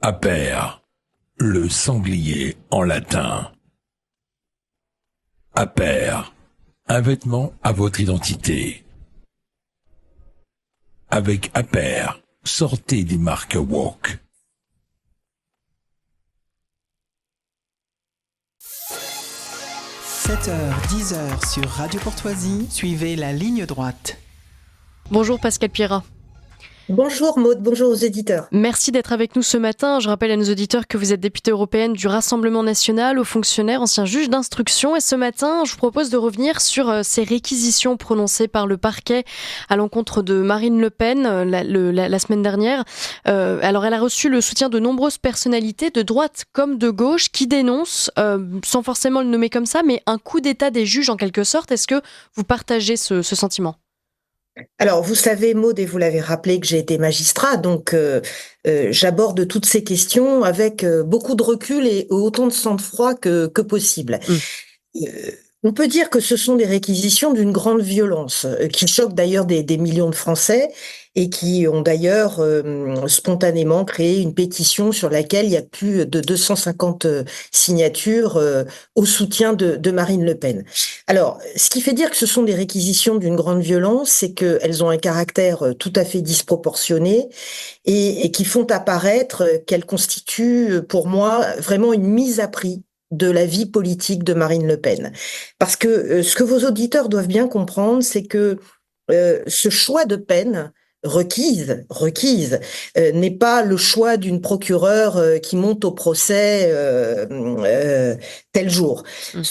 Aper, le sanglier en latin. Aper, un vêtement à votre identité. Avec Aper, sortez des marques woke. « 7h, 10h sur Radio Courtoisie, suivez la ligne droite. » Bonjour Pascal Pierrat. Bonjour Maude, bonjour aux éditeurs. Merci d'être avec nous ce matin. Je rappelle à nos auditeurs que vous êtes députée européenne du Rassemblement national, haut fonctionnaire, ancien juge d'instruction. Et ce matin, je vous propose de revenir sur ces réquisitions prononcées par le parquet à l'encontre de Marine Le Pen la semaine dernière. Alors, elle a reçu le soutien de nombreuses personnalités de droite comme de gauche qui dénoncent, sans forcément le nommer comme ça, mais un coup d'état des juges en quelque sorte. Est-ce que vous partagez ce sentiment ? Alors, vous savez, Maude, et vous l'avez rappelé, que j'ai été magistrat, donc j'aborde toutes ces questions avec beaucoup de recul et autant de sang-froid que possible. On peut dire que ce sont des réquisitions d'une grande violence, qui choquent d'ailleurs des millions de Français et qui ont d'ailleurs spontanément créé une pétition sur laquelle il y a plus de 250 signatures au soutien de Marine Le Pen. Alors, ce qui fait dire que ce sont des réquisitions d'une grande violence, c'est qu'elles ont un caractère tout à fait disproportionné et qui font apparaître qu'elles constituent, pour moi, vraiment une mise à prix de la vie politique de Marine Le Pen. Parce que ce que vos auditeurs doivent bien comprendre, c'est que ce choix de peine requise, n'est pas le choix d'une procureure qui monte au procès tel jour,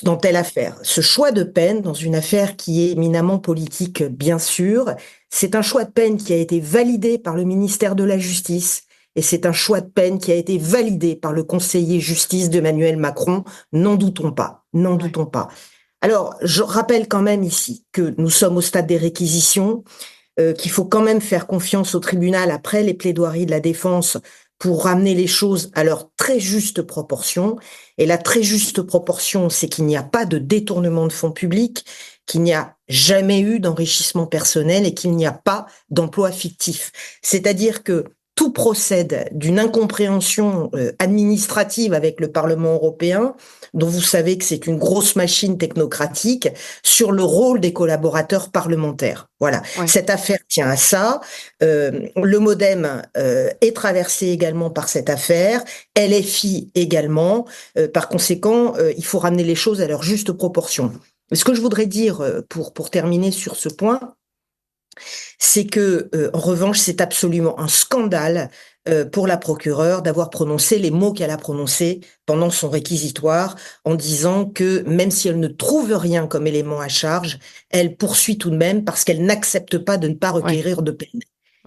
dans telle affaire. Ce choix de peine, dans une affaire qui est éminemment politique, bien sûr, c'est un choix de peine qui a été validé par le ministère de la Justice, et c'est un choix de peine qui a été validé par le conseiller justice d'Emmanuel Macron, n'en doutons pas, n'en doutons pas. Alors, je rappelle quand même ici que nous sommes au stade des réquisitions, qu'il faut quand même faire confiance au tribunal après les plaidoiries de la défense pour ramener les choses à leur très juste proportion. Et la très juste proportion, c'est qu'il n'y a pas de détournement de fonds publics, qu'il n'y a jamais eu d'enrichissement personnel et qu'il n'y a pas d'emploi fictif. C'est-à-dire que tout procède d'une incompréhension administrative avec le Parlement européen, dont vous savez que c'est une grosse machine technocratique, sur le rôle des collaborateurs parlementaires. Voilà. Ouais. Cette affaire tient à ça. Le MoDem est traversé également par cette affaire. LFI également. Par conséquent, il faut ramener les choses à leur juste proportion. Ce que je voudrais dire pour terminer sur ce point, c'est que, en revanche, c'est absolument un scandale pour la procureure d'avoir prononcé les mots qu'elle a prononcés pendant son réquisitoire, en disant que même si elle ne trouve rien comme élément à charge, elle poursuit tout de même parce qu'elle n'accepte pas de ne pas requérir de peine.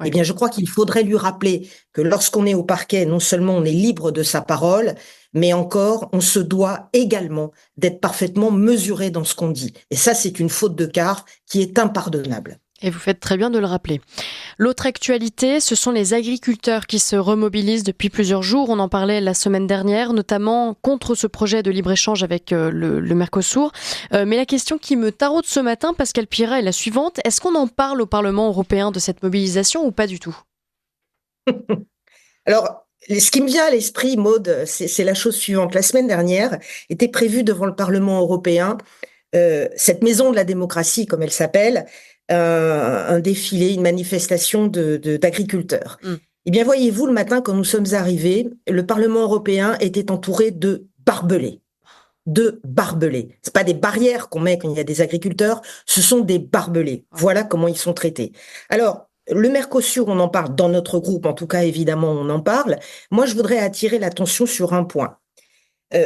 Eh bien, je crois qu'il faudrait lui rappeler que lorsqu'on est au parquet, non seulement on est libre de sa parole, mais encore, on se doit également d'être parfaitement mesuré dans ce qu'on dit. Et ça, c'est une faute de quart qui est impardonnable. Et vous faites très bien de le rappeler. L'autre actualité, ce sont les agriculteurs qui se remobilisent depuis plusieurs jours. On en parlait la semaine dernière, notamment contre ce projet de libre-échange avec le Mercosur. Mais la question qui me taraude ce matin, Pascal Pierrat, est la suivante. Est-ce qu'on en parle au Parlement européen de cette mobilisation ou pas du tout ? Alors, ce qui me vient à l'esprit, Maude, c'est la chose suivante. La semaine dernière était prévue devant le Parlement européen cette maison de la démocratie, comme elle s'appelle, un défilé, une manifestation d'agriculteurs. Eh bien, voyez-vous, le matin, quand nous sommes arrivés, le Parlement européen était entouré de barbelés. C'est pas des barrières qu'on met quand il y a des agriculteurs, ce sont des barbelés. Voilà comment ils sont traités. Alors, le Mercosur, on en parle dans notre groupe, en tout cas, évidemment, on en parle. Moi, je voudrais attirer l'attention sur un point.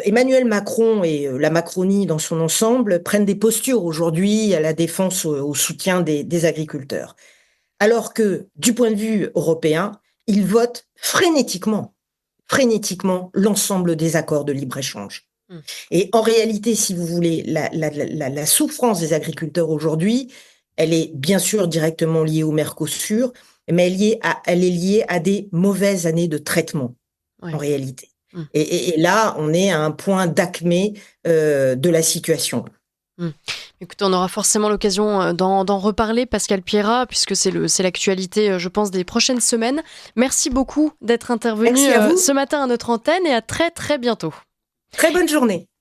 Emmanuel Macron et la Macronie dans son ensemble prennent des postures aujourd'hui à la défense, au soutien des agriculteurs. Alors que, du point de vue européen, ils votent frénétiquement l'ensemble des accords de libre-échange. Et en réalité, si vous voulez, la souffrance des agriculteurs aujourd'hui, elle est bien sûr directement liée au Mercosur, mais elle est liée à des mauvaises années de traitement, en réalité. Et là, on est à un point d'acmé de la situation. Écoutez, on aura forcément l'occasion d'en reparler, Pascal Pierrat, puisque c'est l'actualité, je pense, des prochaines semaines. Merci beaucoup d'être intervenu ce matin à notre antenne et à très très bientôt. Très bonne journée.